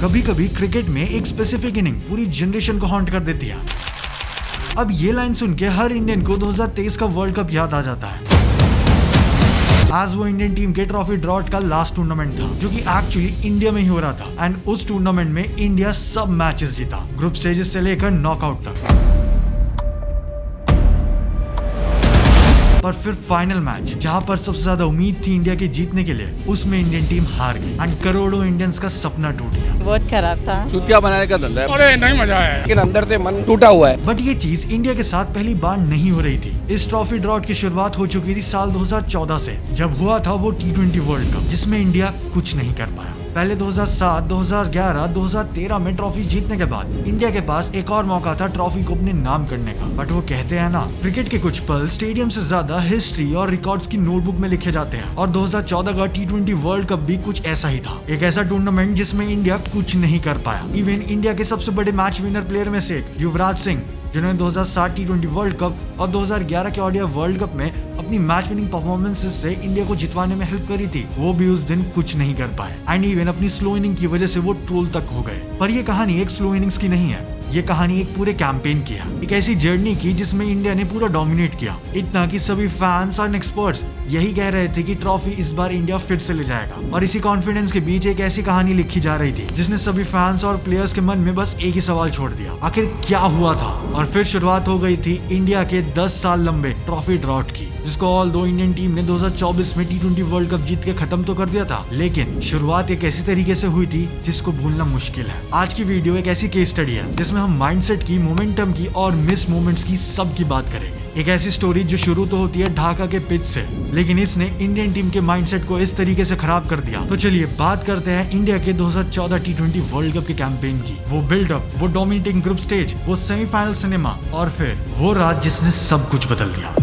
कभी कभी क्रिकेट में एक स्पेसिफिक इनिंग पूरी जनरेशन को हॉन्ट कर देती है। अब ये लाइन सुन के हर इंडियन को 2023 का वर्ल्ड कप याद आ जाता है। आज वो इंडियन टीम के ट्रॉफी ड्रॉट का लास्ट टूर्नामेंट था, जो कि एक्चुअली इंडिया में ही हो रहा था। एंड उस टूर्नामेंट में इंडिया सब मैचेस जीता, ग्रुप स्टेजेस से लेकर नॉकआउट तक। पर फिर फाइनल मैच, जहां पर सबसे ज्यादा उम्मीद थी इंडिया के जीतने के लिए, उसमें इंडियन टीम हार गई एंड करोड़ों इंडियंस का सपना टूट गया। बहुत खराब था। चूतिया बनाने का धंधा है। अरे नहीं मजा आया, लेकिन अंदर से मन टूटा हुआ है। बट ये चीज इंडिया के साथ पहली बार नहीं हो रही थी। इस ट्रॉफी ड्रॉट की शुरुआत हो चुकी थी साल 2014 से, जब हुआ था वो T20 वर्ल्ड कप, जिसमें इंडिया कुछ नहीं कर पाया। पहले 2007, 2011, 2013 में ट्रॉफी जीतने के बाद इंडिया के पास एक और मौका था ट्रॉफी को अपने नाम करने का। बट वो कहते हैं ना, क्रिकेट के कुछ पल स्टेडियम से ज्यादा हिस्ट्री और रिकॉर्ड्स की नोटबुक में लिखे जाते हैं। और 2014 का T20 वर्ल्ड कप भी कुछ ऐसा ही था, एक ऐसा टूर्नामेंट जिसमें इंडिया कुछ नहीं कर पाया। इवन इंडिया के सबसे बड़े मैच विनर प्लेयर में से एक युवराज सिंह, जिन्होंने 2007 T20 वर्ल्ड कप और 2011 के ओडीआई वर्ल्ड कप में अपनी मैच विनिंग परफॉर्मेंसेस से इंडिया को जितवाने में हेल्प करी थी, वो भी उस दिन कुछ नहीं कर पाए। एंड इवन अपनी स्लो इनिंग की वजह से वो ट्रोल तक हो गए। पर ये कहानी एक स्लो इनिंग्स की नहीं है, ये कहानी एक पूरे कैंपेन की है, एक ऐसी जर्नी की जिसमें इंडिया ने पूरा डोमिनेट किया। इतना कि सभी फैंस और एक्सपर्ट्स यही कह रहे थे कि ट्रॉफी इस बार इंडिया फिर से ले जाएगा। और इसी कॉन्फिडेंस के बीच एक ऐसी कहानी लिखी जा रही थी जिसने सभी फैंस और प्लेयर्स के मन में बस एक ही सवाल छोड़ दिया, आखिर क्या हुआ था। और फिर शुरुआत हो गई थी इंडिया के 10 साल लंबे ट्रॉफी ड्रॉट की, जिसको ऑल दो इंडियन टीम ने 2024 में T20 वर्ल्ड कप जीत के खत्म तो कर दिया था, लेकिन शुरुआत एक ऐसी तरीके से हुई थी जिसको भूलना मुश्किल है। आज की वीडियो एक ऐसी केस स्टडी है जिसमें हम माइंडसेट की, मोमेंटम की और मिस मोमेंट्स की सब की बात करेंगे। एक ऐसी स्टोरी जो शुरू तो होती है ढाका के पिच से, लेकिन इसने इंडियन टीम के माइंडसेट को इस तरीके से खराब कर दिया। तो चलिए बात करते हैं इंडिया के 2014 T20 वर्ल्ड कप के कैंपेन की। वो बिल्डअप, वो डोमिनेटिंग ग्रुप स्टेज, वो सेमीफाइनल सिनेमा और फिर वो रात जिसने सब कुछ बदल दिया।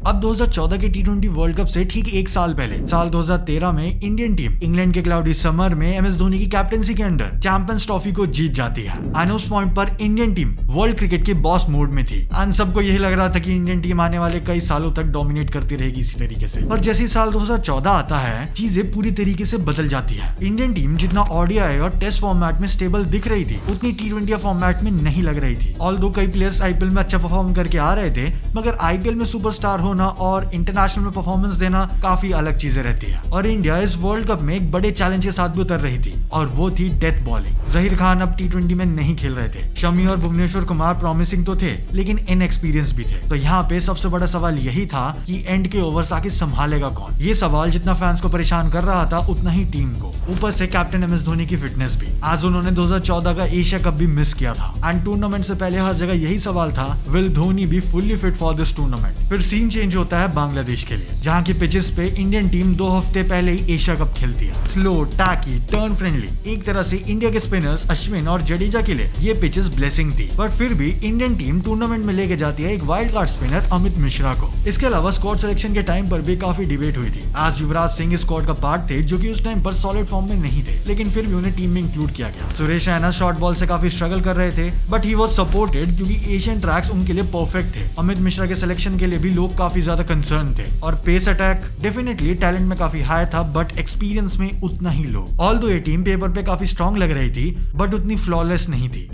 अब 2014 के T20 वर्ल्ड कप से ठीक एक साल पहले, साल 2013 में इंडियन टीम इंग्लैंड के क्लाउडी समर में MS धोनी की कैप्टेंसी के अंडर चैंपियंस ट्रॉफी को जीत जाती है। एंड उस पॉइंट पर इंडियन टीम वर्ल्ड क्रिकेट के बॉस मोड में थी। एंड सबको यही लग रहा था कि इंडियन टीम आने वाले कई सालों तक डोमिनेट करती रहेगी इसी तरीके से। पर जैसे साल 2014 आता है, चीजें पूरी तरीके से बदल जाती है। इंडियन टीम जितना ओडीआई और टेस्ट फॉर्मेट में स्टेबल दिख रही थी, उतनी T20 फॉर्मेट में नहीं लग रही थी। ऑल्दो कई प्लेयर्स IPL में अच्छा परफॉर्म करके आ रहे थे, मगर IPL में सुपरस्टार होना और इंटरनेशनल में परफॉर्मेंस देना काफी अलग चीजें रहती है। और इंडिया इस वर्ल्ड कप में एक बड़े चैलेंज के साथ भी उतर रही थी, और वो थी डेथ बॉलिंग। जहीर खान अब T20 में नहीं खेल रहे थे। शमी और भुवनेश्वर कुमार प्रॉमिसिंग तो थे, लेकिन इनएक्सपीरियंस भी थे। तो यहाँ पे सबसे बड़ा सवाल यही था कि एंड के ओवर्स आके संभालेगा कौन। ये सवाल जितना फैंस को परेशान कर रहा था, उतना ही टीम को। ऊपर से कैप्टन MS धोनी की फिटनेस भी। आज उन्होंने 2014 का एशिया कप भी मिस किया था। एंड टूर्नामेंट से पहले हर जगह यही सवाल था, will Dhoni be fully fit for this tournament. फिर सीन चेंज होता है बांग्लादेश के लिए, जहाँ की पिचेस पे इंडियन टीम 2 हफ्ते पहले ही एशिया कप खेलती है। Slow, tacky, turn friendly. एक तरह से इंडिया के स्पिनर्स अश्विन और जडेजा के लिए ये पिचेस ब्लेसिंग थी। बट फिर भी इंडियन टीम टूर्नामेंट में लेके जाती है एक wild card spinner Amit Mishra को। इसके अलावा स्क्वाड सिलेक्शन के टाइम पर भी काफी डिबेट हुई थी। आज युवराज सिंह स्क्वाड का पार्ट थे, जो कि उस टाइम पर सॉलिड फॉर्म में नहीं थे, लेकिन फिर भी उन्हें टीम में इंक्लूड किया गया। सुरेश रैना शॉर्ट बॉल से काफी स्ट्रगल कर रहे थे, बट ही वाज सपोर्टेड क्योंकि एशियन ट्रैक्स उनके लिए परफेक्ट थे। अमित मिश्रा के सिलेक्शन के लिए भी लोग काफी ज्यादा कंसर्न थे। और पेस अटैक डेफिनेटली टैलेंट में काफी हाई था, बट एक्सपीरियंस में उतना ही लो। ऑल्दो ये टीम पेपर पे काफी स्ट्रॉन्ग लग रही थी, बट उतनी फ्लॉलेस नहीं थी।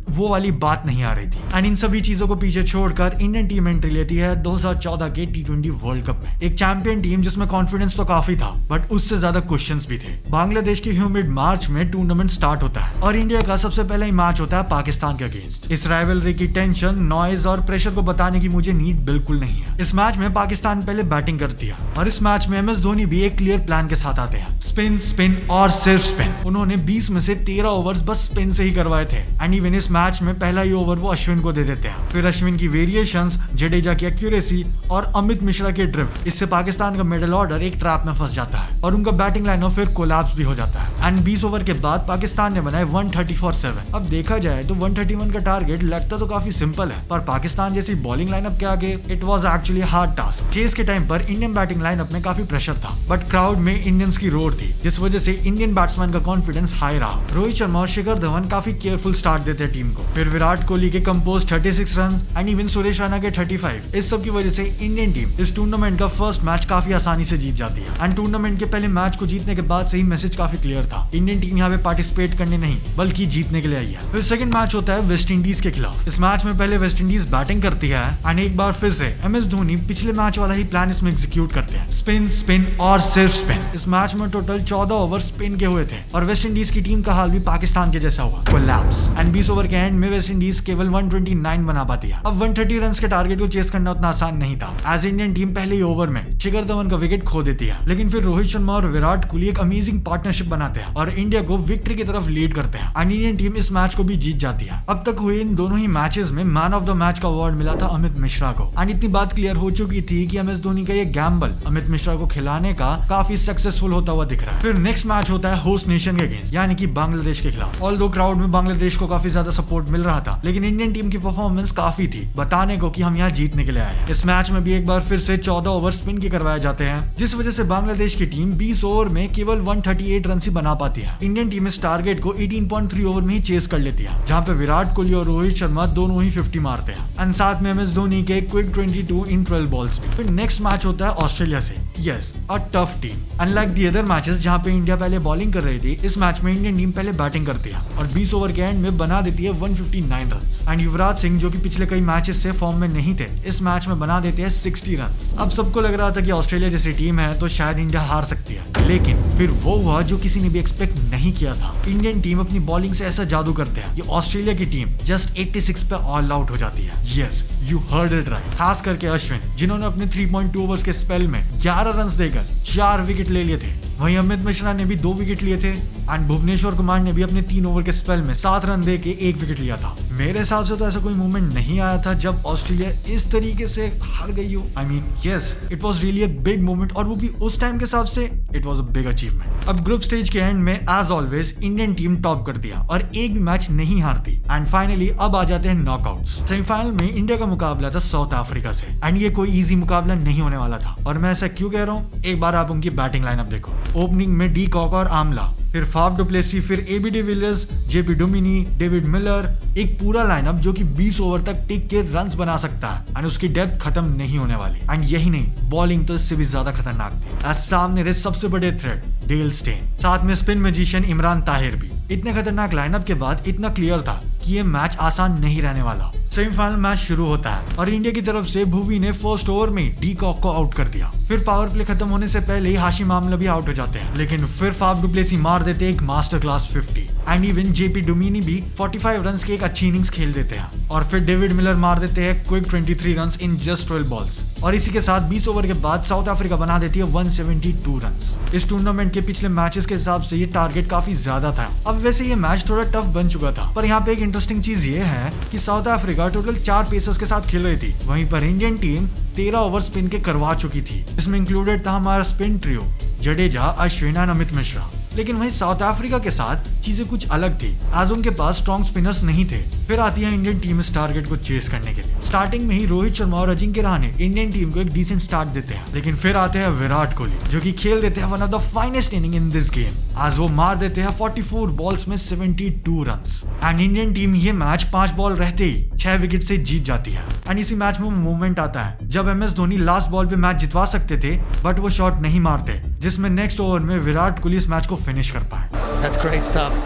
वो वाली बात नहीं आ रही थी। एंड इन सभी चीजों को पीछे छोड़कर इंडियन टीम एंट्री लेती है 2014 के T20 वर्ल्ड कप में। एक चैंपियन टीम जिसमें कॉन्फिडेंस तो काफी था, बट उससे ज्यादा क्वेश्चंस भी थे। बांग्लादेश के ह्यूमिड मार्च में टूर्नामेंट स्टार्ट होता है और इंडिया का सबसे पहला ही मैच होता है पाकिस्तान के अगेंस्ट। इस राइवलरी की टेंशन, नॉइज और प्रेशर को बताने की मुझे नीड बिल्कुल नहीं है। इस मैच में पाकिस्तान पहले बैटिंग करती है और इस मैच में MS धोनी भी एक क्लियर प्लान के साथ आते हैं। स्पिन, स्पिन और सिर्फ स्पिन। उन्होंने 20 में से 13 ओवर्स बस स्पिन से ही करवाए थे। एंड इवन इस मैच में पहला ही ओवर वो अश्विन को दे देते हैं। फिर अश्विन की वेरिएशंस, जडेजा की एक्यूरेसी और अमित मिश्रा के ड्रिफ्ट, इससे पाकिस्तान का मिडिल ऑर्डर एक ट्रैप में फंस जाता है और उनका बैटिंग लाइनअप फिर कोलैप्स भी हो जाता है। एंड 20 ओवर के बाद पाकिस्तान ने बनाए 130 फॉर 7। अब देखा जाए तो 131 का टारगेट लगता तो काफी सिंपल है, पर पाकिस्तान जैसी बॉलिंग लाइनअप के आगे it was actually hard task. Chase के टाइम पर इंडियन बैटिंग लाइनअप में काफी प्रेशर था, बट क्राउड में इंडियंस की रोर थी, जिस वजह से इंडियन बैट्समैन का कॉन्फिडेंस हाई रहा। रोहित शर्मा और शिखर धवन काफी केयरफुल स्टार्ट देते टीम को। फिर विराट कोहली के compose 36 run and even Suresh Raina के 35। इस सब की वजह से इंडियन टीम इस टूर्नामेंट का फर्स्ट मैच काफी आसानी से जीत जाती है। एंड टूर्नामेंट के पहले मैच को जीतने के बाद से ही मैसेज काफी क्लियर था, इंडियन टीम यहाँ पे पार्टिसिपेट करने नहीं बल्कि जीतने के लिए आई है। फिर सेकंड मैच होता है वेस्ट इंडीज के खिलाफ। इस मैच में पहले वेस्ट इंडीज बैटिंग करती है एंड एक बार फिर से MS धोनी पिछले मैच वाला ही प्लान इसमें एग्जीक्यूट करते हैं, स्पिन स्पिन और सिर्फ स्पिन। इस मैच में टोटल 14 ओवर स्पिन के हुए थे और वेस्ट इंडीज की टीम का हाल भी पाकिस्तान के जैसा हुआ, कोलैप्स। एंड 20 ओवर के एंड में वेस्ट इंडीज केवल 129 बना पाती है। अब 130 रन के टारगेट को चेस करना उतना आसान नहीं था, एज इंडियन टीम पहले ही ओवर में शिखर धवन का विकेट खो देती है। लेकिन फिर रोहित शर्मा और विराट कोहली एक अमेजिंग पार्टनरशिप बनाते हैं और इंडिया को विक्ट्री की तरफ लीड करते हैं एंड इंडियन टीम इस मैच को भी जीत जाती है। अब तक हुए इन दोनों ही मैचेस में मैन ऑफ द मैच का अवार्ड मिला था अमित मिश्रा को। एंड इतनी बात क्लियर हो चुकी थी कि MS धोनी का ये गैम्बल अमित मिश्रा को खिलाने का काफी सक्सेसफुल होता हुआ दिख रहा है। फिर नेक्स्ट मैच होता है होस्ट नेशन के अगेंस्ट, यानी कि बांग्लादेश के खिलाफ। ऑल्दो क्राउड में बांग्लादेश को काफी ज्यादा सपोर्ट मिल रहा था, लेकिन इंडियन टीम की परफॉर्मेंस काफी थी बताने को कि हम यहाँ जीतने के लिए आए हैं। इस मैच में भी एक बार फिर से 14 ओवर स्पिन के करवाए जाते हैं, जिस वजह से बांग्लादेश की टीम 20 ओवर में केवल 138 रन ही बना पाती है। इंडियन टीम इस टारगेट को 18.3 ओवर में ही चेस कर लेती है, जहाँ पे विराट कोहली और रोहित शर्मा दोनों ही 50 मारते हैं एंड साथ में MS धोनी के क्विक 22 इन 12 बॉल्स भी। फिर नेक्स्ट मैच होता है ऑस्ट्रेलिया से। Yes, a tough team. Unlike the other matches जहाँ पे इंडिया पहले बॉलिंग कर रही थी, इस मैच में इंडियन टीम पहले बैटिंग करती है और 20 ओवर के एंड में बना देती है 159 रन। एंड युवराज सिंह, जो कि पिछले कई मैचेस से फॉर्म में नहीं थे, इस मैच में बना देते हैं 60 रन। अब सबको लग रहा था कि ऑस्ट्रेलिया जैसी टीम है तो शायद इंडिया हार सकती है, लेकिन फिर वो हुआ जो किसी ने भी एक्सपेक्ट नहीं किया था। इंडियन टीम अपनी बॉलिंग से ऐसा जादू करते हैं, ये ऑस्ट्रेलिया की टीम जस्ट 86 पे ऑल आउट हो जाती है। Yes, you heard it right. खास करके अश्विन, जिन्होंने अपने 3.2 ओवर्स के स्पेल में 11 रन देकर 4 विकेट ले लिए थे। वहीं अमित मिश्रा ने भी 2 विकेट लिए थे एंड भुवनेश्वर कुमार ने भी अपने 3 ओवर के स्पेल में 7 रन दे के 1 विकेट लिया था। मेरे हिसाब से तो ऐसा कोई मूवमेंट नहीं आया था जब ऑस्ट्रेलिया इस तरीके से हार गई हो। I mean yes, it was really a big moment और वो भी उस टाइम के हिसाब से it was a big achievement. अब ग्रुप स्टेज के एंड में as always Indian team top कर दिया और एक भी मैच नहीं हारती। एंड फाइनली अब आ जाते हैं नॉकआउट्स। सेमीफाइनल में इंडिया का मुकाबला था साउथ अफ्रीका से एंड ये कोई इजी मुकाबला नहीं होने वाला था। और मैं ऐसा क्यों कह रहा हूँ, एक बार आप उनकी बैटिंग लाइनअप देखो। ओपनिंग में डी कॉक और आमला, फिर फाफ डु प्लेसी, फिर AB de Villiers, JP Duminy, David Miller, एक पूरा लाइनअप जो कि 20 ओवर तक टिक के रन्स बना सकता है एंड उसकी डेप्थ खत्म नहीं होने वाली। एंड यही नहीं, बॉलिंग तो इससे भी ज्यादा खतरनाक थी। आज सामने रहे सबसे बड़े थ्रेट डेल स्टेन, साथ में स्पिन मैजिशियन इमरान ताहिर भी। इतने खतरनाक लाइनअप के बाद इतना क्लियर था कि ये मैच आसान नहीं रहने वाला। सेमीफाइनल मैच शुरू होता है और इंडिया की तरफ से भुवी ने फर्स्ट ओवर में डी कॉक को आउट कर दिया। फिर पावर प्ले खत्म होने से पहले ही हाशिम आमला भी आउट हो जाते हैं, लेकिन फिर फाफ डु प्लेसी मार देते एक master class 50 and even JP Duminy भी 45 रन की एक अच्छी इनिंग्स खेल देते हैं। और फिर डेविड मिलर मार देते हैं quick 23 run in just 12 balls. और इसी के साथ 20 ओवर के बाद साउथ अफ्रीका बना देती है 172 रन। इस टूर्नामेंट के पिछले मैचेस के हिसाब से ये टारगेट काफी ज्यादा था। अब वैसे ये मैच थोड़ा टफ बन चुका था, पर यहाँ पे एक इंटरेस्टिंग चीज ये है कि साउथ अफ्रीका टोटल 4 पेसर्स के साथ खेल रही थी, वहीं पर इंडियन टीम 13 ओवर स्पिन के करवा चुकी थी। इसमें इंक्लूडेड था हमारा स्पिन ट्रियो जडेजा, अश्विन और अमित मिश्रा। लेकिन वहीं साउथ अफ्रीका के साथ चीजें कुछ अलग थी, आज उनके पास स्ट्रॉन्ग स्पिनर्स नहीं थे। फिर आती है इंडियन टीम इस टारगेट को चेस करने के लिए। स्टार्टिंग में ही रोहित शर्मा और अजिंक्य रहाणे इंडियन टीम को एक डिसेंट स्टार्ट देते हैं, लेकिन फिर आते हैं विराट कोहली, जो कि खेल देते हैं one of the finest inning in this game. आज वो मार देते हैं 44 बॉल्स में 72 रन एंड इंडियन टीम ये मैच 5 बॉल रहते ही 6 विकेट से जीत जाती है। एंड इसी मैच में मूवमेंट आता है जब MS धोनी लास्ट बॉल पे मैच जितवा सकते थे, बट वो शॉट नहीं मारते, जिसमें नेक्स्ट ओवर में विराट कोहली इस मैच को फिनिश कर पाए। That's great stuff.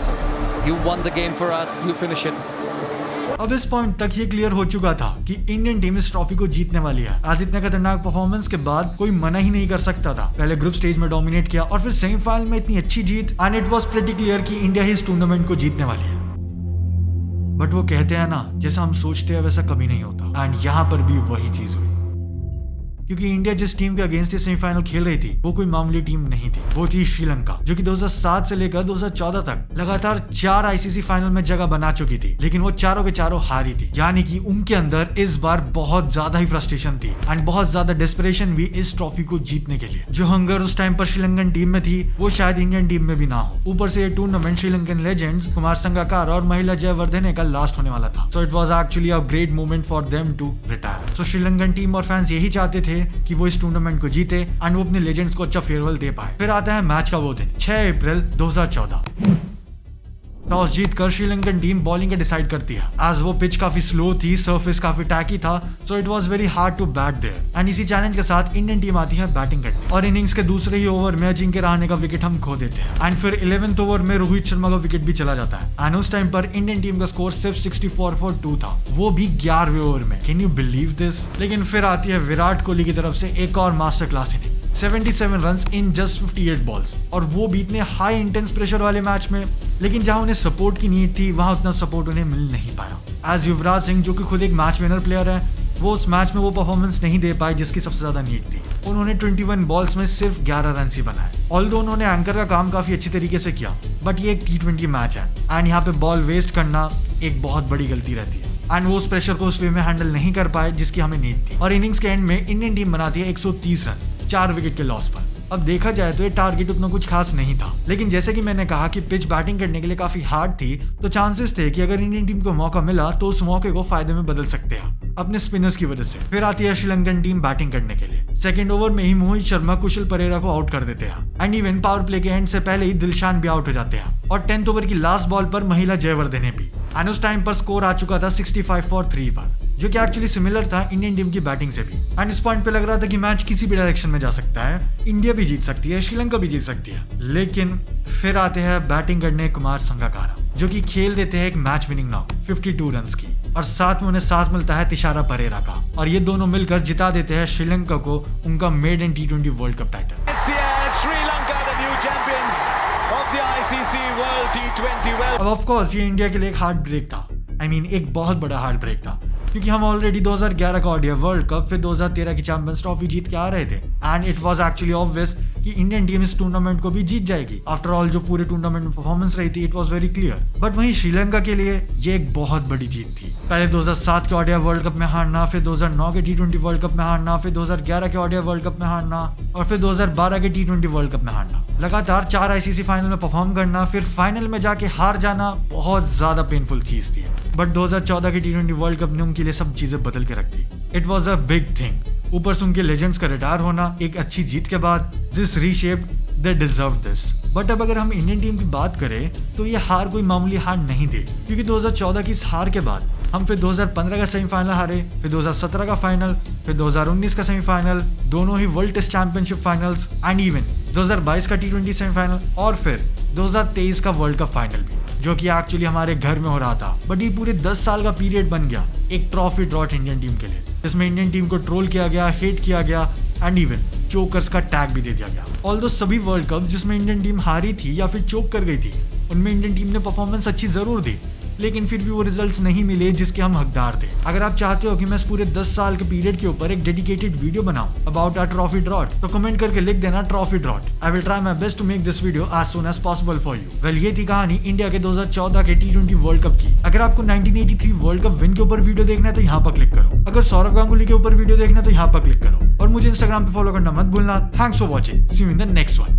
You won the game for us. You finish it. अब इस पॉइंट तक ये क्लियर हो चुका था कि इंडियन टीम इस ट्रॉफी को जीतने वाली है। आज इतने खतरनाक परफॉर्मेंस के बाद कोई मना ही नहीं कर सकता था। पहले ग्रुप स्टेज में डोमिनेट किया और फिर सेमीफाइनल में इतनी अच्छी जीत and it was pretty clear कि इंडिया ही इस टूर्नामेंट को जीतने वाली है। बट वो कहते हैं ना, जैसा हम सोचते हैं वैसा कभी नहीं होता एंड यहाँ पर भी वही चीज हुई, क्योंकि इंडिया जिस टीम के अगेंस्ट सेमीफाइनल खेल रही थी वो कोई मामूली टीम नहीं थी। वो थी श्रीलंका, जो कि 2007 से लेकर 2014 तक लगातार 4 ICC फाइनल में जगह बना चुकी थी, लेकिन वो चारों के चारों हारी थी। यानी कि उनके अंदर इस बार बहुत ज्यादा ही फ्रस्ट्रेशन थी एंड बहुत ज्यादा डेस्परेशन भी इस ट्रॉफी को जीतने के लिए। जो हंगर उस टाइम पर श्रीलंकन टीम में थी वो शायद इंडियन टीम में भी ना हो। ऊपर से ये tournament Sri Lankan legends Kumar Sangakkara और महिला जयवर्धने का लास्ट होने वाला था, so it was actually a great moment for them to retire. सो श्रीलंकन टीम और फैंस यही चाहते थे थे कि वो इस टूर्नामेंट को जीते एंड वो अपने लेजेंड्स को अच्छा फेयरवेल दे पाए। फिर आता है मैच का वो दिन 6 अप्रैल 2014। टॉस जीतकर श्रीलंकन टीम बॉलिंग का डिसाइड करती है। एज वो पिच काफी स्लो थी, सरफेस काफी टैकी था, so it was very hard to bat there and इसी चैलेंज के साथ इंडियन टीम आती है बैटिंग करने और इनिंग्स के दूसरे ही ओवर में अजिंक्य रहाणे का विकेट हम खो देते हैं एंड फिर 11th ओवर में रोहित शर्मा का विकेट भी चला जाता है एंड उस टाइम पर इंडियन टीम का स्कोर सिर्फ 64 for 2 था, वो भी 11वें ओवर में। Can you believe this? लेकिन फिर आती है विराट कोहली की तरफ से एक और master class inning, 77 runs in just 58 balls और वो भी इतने हाई इंटेंस प्रेशर वाले मैच में। लेकिन जहां उन्हें सपोर्ट की नीड थी वहां उतना सपोर्ट उन्हें मिल नहीं पाया। एज युवराज सिंह जो कि खुद एक मैच विनर प्लेयर है, वो उस मैच में वो परफॉर्मेंस नहीं दे पाए जिसकी सबसे ज्यादा नीड थी। उन्होंने 21 बॉल्स में सिर्फ 11 रन ही बनाए। ऑल्दो उन्होंने एंकर का काम काफी अच्छी तरीके से किया, बट ये एक T20 मैच है एंड यहाँ पे बॉल वेस्ट करना एक बहुत बड़ी गलती रहती है एंड वो उस प्रेशर को उस वे में हैंडल नहीं कर पाए जिसकी हमें नीड थी। और इनिंग्स के एंड में इंडियन टीम बनाती है 130 रन 4 विकेट के लॉस पर। अब देखा जाए तो ये टारगेट उतना कुछ खास नहीं था, लेकिन जैसे कि मैंने कहा कि पिच बैटिंग करने के लिए काफी हार्ड थी, तो चांसेस थे कि अगर इंडियन टीम को मौका मिला तो उस मौके को फायदे में बदल सकते हैं अपने स्पिनर्स की वजह से। फिर आती है श्रीलंकन टीम बैटिंग करने के लिए। सेकंड ओवर में ही मोहित शर्मा कुशल परेरा को आउट कर देते हैं एंड इवन पावर प्ले के एंड से पहले ही दिलशान भी आउट हो जाते हैं और 10th ओवर की लास्ट बॉल पर महिला जयवर्धने भी एंड उस टाइम पर स्कोर आ चुका था 65 for 3 पर, जो कि एक्चुअली सिमिलर था इंडियन टीम की बैटिंग से भी एंड इस पॉइंट पे लग रहा था कि मैच किसी भी डायरेक्शन में जा सकता है, इंडिया भी जीत सकती है, श्रीलंका भी जीत सकती है। लेकिन फिर आते हैं बैटिंग करने कुमार संगकारा, जो कि खेल देते हैं एक मैच विनिंग नॉक 52 रन की और साथ में उन्हें साथ मिलता है तिशारा परेरा का और ये दोनों मिलकर जिता देते हैं श्रीलंका को उनका maiden T20 world cup title. अब ऑफ कोर्स ये इंडिया के लिए एक हार्ट ब्रेक था, एक बहुत बड़ा हार्ट ब्रेक था, क्योंकि हम ऑलरेडी 2011 का ओडीआई वर्ल्ड कप फिर 2013 की चैंपियंस ट्रॉफी जीत के आ रहे थे and it was actually obvious कि इंडियन टीम इस टूर्नामेंट को भी जीत जाएगी। आफ्टर ऑल जो पूरे टूर्नामेंट में परफॉर्मेंस रही थी it was very clear. But वहीं श्रीलंका के लिए ये एक बहुत बड़ी जीत थी। पहले 2007 के ओडीआई वर्ल्ड कप में हारना, फिर 2009 के T20 वर्ल्ड कप में हारना, फिर 2011 के ओडीआई वर्ल्ड कप में हारना और फिर 2012 के T20 वर्ल्ड कप में हारना। लगातार 4 ICC फाइनल में परफॉर्म करना, फिर फाइनल में जाके हार जाना बहुत ज्यादा पेनफुल चीज थी। बट 2014 के T20 वर्ल्ड कप ने उनके लिए सब चीजें बदल के रख दी। It was a big thing. ऊपर से उनके लेजेंड्स का रिटायर होना एक अच्छी जीत के बाद, this reshaped, they deserve this. But अब अगर हम इंडियन टीम की बात करें तो ये हार कोई मामूली हार नहीं थी, क्योंकि 2014 की इस हार के बाद हम फिर 2015 का सेमीफाइनल हारे, फिर 2017 का फाइनल, फिर 2019 का सेमीफाइनल, दोनों ही world test championship finals and even 2022 का T20 सेमीफाइनल और फिर 2023 का वर्ल्ड कप फाइनल भी, जो कि एक्चुअली हमारे घर में हो रहा था। बट ये पूरे 10 साल का पीरियड बन गया एक ट्रॉफी ड्रॉट इंडियन टीम के लिए, जिसमें इंडियन टीम को ट्रोल किया गया, हेट किया गया एंड इवन चोकर्स का टैग भी दे दिया गया। ऑल्दो सभी वर्ल्ड कप जिसमें इंडियन टीम हारी थी या फिर चोक कर गई थी, उनमें इंडियन टीम ने परफॉर्मेंस अच्छी जरूर दी, लेकिन फिर भी वो रिजल्ट्स नहीं मिले जिसके हम हकदार थे। अगर आप चाहते हो कि मैं इस पूरे 10 साल के पीरियड के ऊपर एक डेडिकेटेड वीडियो बनाऊं अबाउट आवर ट्रॉफी ड्रॉट, तो कमेंट करके लिख देना trophy drought. I will try my best to make this video as soon as possible for you. Well, ये थी कहानी इंडिया के 2014 के T20 वर्ल्ड कप की। अगर आपको 1983 वर्ल्ड कप विन के ऊपर वीडियो देखना है तो यहाँ पर क्लिक करो। अगर सौरव गांगुली के ऊपर वीडियो देखना है तो यहाँ पर क्लिक करो और मुझे इंस्टाग्राम पे फॉलो करना मत भूलना। Thanks for watching, see you in the next one.